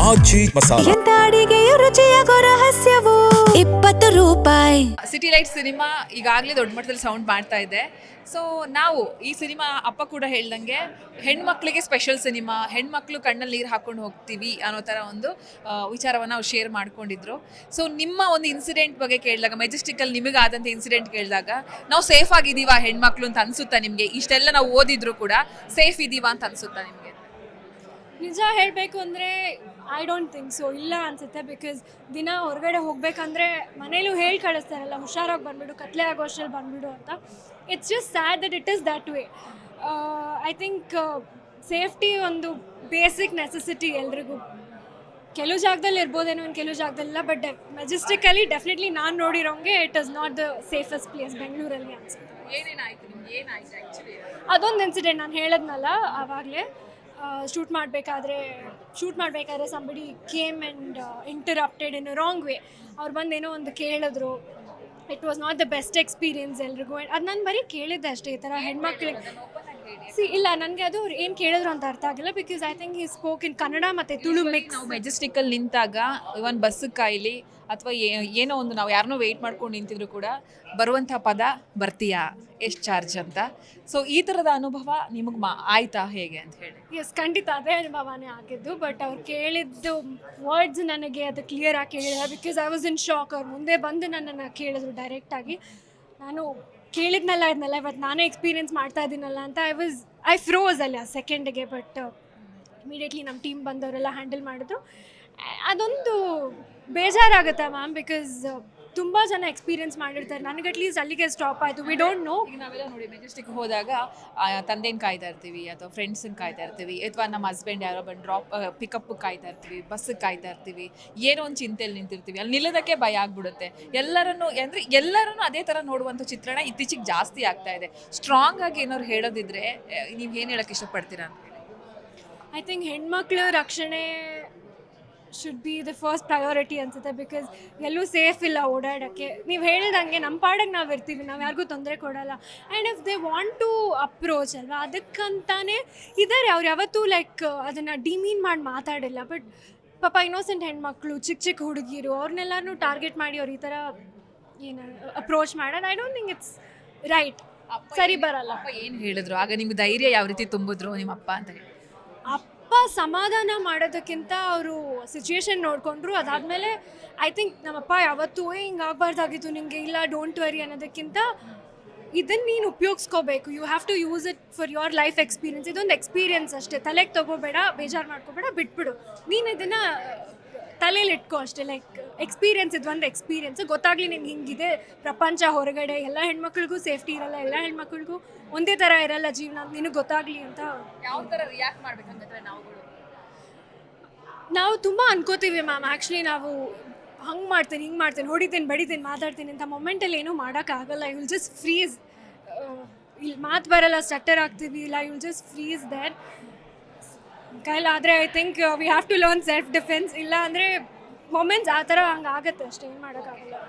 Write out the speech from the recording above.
ಆಚಿ ಮಸಾಲ. ಎಂತ ಅಡಿಗೆಯ ರುಚಿಯಾಗೋ ರಹಸ್ಯವು 20 ರೂಪಾಯಿ. City light cinema ಈಗಾಗಲೇ ದೊಡ್ಡ ಮಟ್ಟದಲ್ಲಿ ಸೌಂಡ್ ಮಾಡ್ತಾ ಇದೆ. ಸೊ ನಾವು ಈ ಸಿನಿಮಾ ಅಪ್ಪ ಕೂಡ ಹೇಳ್ದಂಗೆ ಹೆಣ್ಮಕ್ಳಿಗೆ ಸ್ಪೆಷಲ್ ಸಿನಿಮಾ, ಹೆಣ್ಮಕ್ಳು ಕಣ್ಣಲ್ಲಿ ನೀರು ಹಾಕೊಂಡು ಹೋಗ್ತೀವಿ ಅನ್ನೋ ಥರ ಒಂದು ವಿಚಾರವನ್ನು ಅವ್ರು ಶೇರ್ ಮಾಡ್ಕೊಂಡಿದ್ರು. ಸೊ ನಿಮ್ಮ ಒಂದು ಇನ್ಸಿಡೆಂಟ್ ಬಗ್ಗೆ ಕೇಳಿದಾಗ, ಮೆಜೆಸ್ಟಿಕಲ್ಲಿ ನಿಮಗಾದಂಥ ಇನ್ಸಿಡೆಂಟ್ ಕೇಳಿದಾಗ ನಾವು ಸೇಫ್ ಆಗಿದ್ದೀವಾ ಹೆಣ್ಮಕ್ಳು ಅಂತ ಅನಿಸುತ್ತಾ ನಿಮಗೆ? ಇಷ್ಟೆಲ್ಲ ನಾವು ಓದಿದ್ರು ಕೂಡ ಸೇಫ್ ಇದ್ದೀವಾ ಅಂತ ಅನಿಸುತ್ತಾ ನಿಮಗೆ? ನಿಜ ಹೇಳಬೇಕು ಅಂದರೆ ಐ ಡೋಂಟ್ ಥಿಂಕ್ ಸೊ, ಇಲ್ಲ ಅನಿಸುತ್ತೆ. ಬಿಕಾಸ್ ದಿನ ಹೊರಗಡೆ ಹೋಗಬೇಕಂದ್ರೆ ಮನೇಲೂ ಹೇಳಿ ಕಳಿಸ್ತಾರಲ್ಲ, ಹುಷಾರಾಗಿ ಬಂದುಬಿಡು, ಕತ್ಲೆ ಆಗೋ ಅಷ್ಟರಲ್ಲಿ ಬಂದುಬಿಡು ಅಂತ. It's just sad that it is that way. I think safety ಒಂದು ಬೇಸಿಕ್ ನೆಸೆಸಿಟಿ ಎಲ್ರಿಗೂ. ಕೆಲವು ಜಾಗದಲ್ಲಿ ಇರ್ಬೋದೇನೋ, ಇನ್ನು ಕೆಲವು ಜಾಗದಲ್ಲಿಲ್ಲ. ಬಟ್ ಮೆಜೆಸ್ಟಿಕಲ್ಲಿ ಡೆಫಿನೆಟ್ಲಿ ನಾನು ನೋಡಿರೋಂಗೆ it is not the safest place ಬೆಂಗಳೂರಲ್ಲಿ ಅನಿಸುತ್ತೆ. ಏನೇನಾಯಿತು ನಿಮ್ಗೆ? ಏನಾಯಿತು ಆ್ಯಕ್ಚುಲಿ? ಅದೊಂದು ಇನ್ಸಿಡೆಂಟ್ ನಾನು ಹೇಳಿದ್ನಲ್ಲ ಆವಾಗಲೇ, ಶೂಟ್ ಮಾಡಬೇಕಾದ್ರೆ somebody came and interrupted in a wrong way. ಅವ್ರು ಬಂದೇನೋ ಒಂದು ಕೇಳಿದ್ರು. It was not the best experience ಎಲ್ರಿಗೂ. ಅದು ನಾನು ಬರೀ ಕೇಳಿದ್ದೆ ಅಷ್ಟೇ, ಈ ಥರ ಹೆಣ್ಮಕ್ಳಿಗೆ ಇಲ್ಲ, ನನಗೆ ಅದು ಅವ್ರು ಏನು ಕೇಳಿದ್ರು ಅಂತ ಅರ್ಥ ಆಗಿಲ್ಲ. Because I think he spoke in Kannada ಮತ್ತು ತುಳು ಮಿಕ್ಸ್. ನಾವು ಮೆಜೆಸ್ಟಿಕಲ್ಲಿ ನಿಂತಾಗ ಇವನ್ ಬಸ್ಸಿಗೆ ಕಾಯಿಲಿ ಅಥವಾ ಏನೋ ಒಂದು ನಾವು ಯಾರನ್ನೋ ವೆಯ್ಟ್ ಮಾಡ್ಕೊಂಡು ನಿಂತಿದ್ರು ಕೂಡ ಬರುವಂಥ ಪದ ಬರ್ತೀಯಾ, ಎಷ್ಟು ಚಾರ್ಜ್ ಅಂತ. ಸೊ ಈ ಥರದ ಅನುಭವ ನಿಮಗೆ ಆಯ್ತಾ ಹೇಗೆ ಅಂತ ಹೇಳಿ? ಎಸ್, ಖಂಡಿತ ಅದೇ ಅನುಭವನೇ ಆಗಿದ್ದು. ಬಟ್ ಅವ್ರು ಕೇಳಿದ್ದು ವರ್ಡ್ಸ್ ನನಗೆ ಅದು ಕ್ಲಿಯರ್ ಆಗಿ ಕೇಳಿಲ್ಲ. Because I was in shock. ಅವ್ರು ಮುಂದೆ ಬಂದು ನನ್ನನ್ನು ಕೇಳಿದ್ರು ಡೈರೆಕ್ಟಾಗಿ. ನಾನು ಕೇಳಿದ್ನಲ್ಲ ಇವತ್ತು ನಾನೇ ಎಕ್ಸ್ಪೀರಿಯೆನ್ಸ್ ಮಾಡ್ತಾ ಇದ್ದೀನಲ್ಲ ಅಂತ ಐ ಫ್ರೋಸ್ ಅಲ್ಲಿ ಆ ಸೆಕೆಂಡಿಗೆ. ಬಟ್ ಇಮಿಡಿಯೇಟ್ಲಿ ನಮ್ಮ ಟೀಮ್ ಬಂದವರೆಲ್ಲ ಹ್ಯಾಂಡಲ್ ಮಾಡಿದ್ರು. ಅದೊಂದು ಬೇಜಾರಾಗುತ್ತೆ ಮ್ಯಾಮ್, ಬಿಕಾಸ್ ತುಂಬ ಜನ ಎಕ್ಸ್ಪೀರಿಯೆನ್ಸ್ ಮಾಡಿರ್ತಾರೆ. ನನಗೆ ಅಟ್ಲೀಸ್ಟ್ ಅಲ್ಲಿಗೆ ಸ್ಟಾಪ್ ಆಯಿತು. We don't know. ಈಗ ನಾವೆಲ್ಲ ನೋಡಿ ಮೆಜೆಸ್ಟಿಕ್ ಹೋದಾಗ ತಂದೆನ ಕಾಯ್ತಾ ಇರ್ತೀವಿ, ಅಥವಾ ಫ್ರೆಂಡ್ಸನ್ನ ಕಾಯ್ತಾ ಇರ್ತೀವಿ, ಅಥವಾ ನಮ್ಮ ಹಸ್ಬೆಂಡ್ ಯಾರೋ ಬಂದು ಪಿಕಪ್ ಕಾಯ್ತಾ ಇರ್ತೀವಿ, ಬಸ್ಸಿಗೆ ಕಾಯ್ತಾ ಇರ್ತೀವಿ, ಏನೋ ಒಂದು ಚಿಂತೆಯಲ್ಲಿ ನಿಂತಿರ್ತೀವಿ. ಅಲ್ಲಿ ನಿಲ್ಲೋದಕ್ಕೆ ಭಯ ಆಗ್ಬಿಡುತ್ತೆ. ಎಲ್ಲರೂ ಅದೇ ಥರ ನೋಡುವಂಥ ಚಿತ್ರಣ ಇತ್ತೀಚೆಗೆ ಜಾಸ್ತಿ ಆಗ್ತಾ ಇದೆ. ಸ್ಟ್ರಾಂಗ್ ಆಗಿ ಏನಾದ್ರು ಹೇಳೋದಿದ್ರೆ ನೀವು ಏನು ಹೇಳೋಕ್ಕೆ ಇಷ್ಟಪಡ್ತೀರಾ ಅಂತ ಹೇಳಿ? ಐ ಥಿಂಕ್ ಹೆಣ್ಮಕ್ಳ ರಕ್ಷಣೆ should be the first priority ಅನ್ಸುತ್ತೆ. ಬಿಕಾಸ್ ಎಲ್ಲೂ ಸೇಫ್ ಇಲ್ಲ ಓಡಾಡೋಕ್ಕೆ. ನೀವು ಹೇಳ್ದಂಗೆ ನಮ್ಮ ಪಾಡಕ್ಕೆ ನಾವು ಇರ್ತೀವಿ, ನಾವು ಯಾರಿಗೂ ತೊಂದರೆ ಕೊಡೋಲ್ಲ. And if they want to approach ಅಲ್ವಾ, ಅದಕ್ಕಂತಾನೆ ಇದ್ದಾರೆ. ಅವ್ರು ಯಾವತ್ತೂ ಲೈಕ್ ಅದನ್ನು ಡಿಮೀನ್ ಮಾಡಿ ಮಾತಾಡಿಲ್ಲ. ಬಟ್ ಪಾಪ ಇನ್ನೋಸೆಂಟ್ ಹೆಣ್ಮಕ್ಳು, ಚಿಕ್ಕ ಹುಡುಗಿರು, ಅವ್ರನ್ನೆಲ್ಲರೂ ಟಾರ್ಗೆಟ್ ಮಾಡಿ ಅವ್ರು ಈ ಥರ ಏನು ಅಪ್ರೋಚ್ ಮಾಡೋದು I don't think it's right. ಸರಿ ಬರಲ್ಲ. ಅಪ್ಪ ಏನು ಹೇಳಿದ್ರು ಆಗ? ನಿಮ್ಗೆ ಧೈರ್ಯ ಯಾವ ರೀತಿ ತುಂಬಿದ್ರು ನಿಮ್ಮ ಅಪ್ಪ ಅಂತ ಹೇಳಿ? ಅಪ್ಪ ಸಮಾಧಾನ ಮಾಡೋದಕ್ಕಿಂತ ಅವರು ಸಿಚುವೇಶನ್ ನೋಡಿಕೊಂಡ್ರು. ಅದಾದಮೇಲೆ ಐ ಥಿಂಕ್ ನಮ್ಮಪ್ಪ ಯಾವತ್ತೂ ಹಿಂಗೆ ಆಗಬಾರ್ದಾಗಿತ್ತು ನಿಮಗೆ, ಇಲ್ಲ ಡೋಂಟ್ ವರಿ ಅನ್ನೋದಕ್ಕಿಂತ ಇದನ್ನು ನೀನು ಉಪಯೋಗಿಸ್ಕೋಬೇಕು. You have to use it for your life experience. ಇದೊಂದು ಎಕ್ಸ್ಪೀರಿಯನ್ಸ್ ಅಷ್ಟೇ, ತಲೆಗೆ ತೊಗೋಬೇಡ, ಬೇಜಾರು ಮಾಡ್ಕೋಬೇಡ, ಬಿಟ್ಬಿಡು. ನೀನು ಇದನ್ನು ತಲೆಯಲ್ಲಿ ಇಟ್ಕೋ ಅಷ್ಟೇ. ಲೈಕ್ ಎಕ್ಸ್ಪೀರಿಯನ್ಸ್, ಇದು ಒಂದು ಎಕ್ಸ್ಪೀರಿಯನ್ಸ್. ಗೊತ್ತಾಗಲಿ ನಿಮ್ಗೆ ಹಿಂಗಿದೆ ಪ್ರಪಂಚ ಹೊರಗಡೆ. ಎಲ್ಲ ಹೆಣ್ಮಕ್ಳಿಗೂ ಸೇಫ್ಟಿ ಇರಲ್ಲ, ಎಲ್ಲ ಹೆಣ್ಮಕ್ಳಿಗೂ ಒಂದೇ ಥರ ಇರಲ್ಲ ಜೀವನ, ನಿನಗೆ ಗೊತ್ತಾಗಲಿ ಅಂತ. ಯಾವ ಥರ ರಿಯಾಕ್ಟ್ ಮಾಡ್ಬೇಕಂದ್ರೆ ನಾವು ತುಂಬ ಅನ್ಕೋತೀವಿ ಮ್ಯಾಮ್. ಆ್ಯಕ್ಚುಲಿ ನಾವು ಹಂಗೆ ಮಾಡ್ತೀನಿ, ಹಿಂಗೆ ಮಾಡ್ತೀನಿ, ಹೊಡಿತೀನಿ, ಬಡಿತೀನಿ, ಮಾತಾಡ್ತೀನಿ ಅಂತ ಮೊಮೆಂಟಲ್ಲಿ ಏನೂ ಮಾಡೋಕ್ಕಾಗಲ್ಲ. You will just freeze. ಇಲ್ಲಿ ಮಾತು ಬರಲ್ಲ, ಸ್ಟಟ್ಟರ್ ಆಗ್ತೀವಿ, ಇಲ್ಲ you will just freeze there. ಕೈಲಾದರೆ I think we have to learn self defence. ಇಲ್ಲ ಅಂದರೆ ಮೊಮೆಂಟ್ಸ್ ಆ ಥರ ಹಂಗೆ ಆಗುತ್ತೆ ಅಷ್ಟೇ, ಏನು ಮಾಡೋಕ್ಕಾಗಲ್ಲ.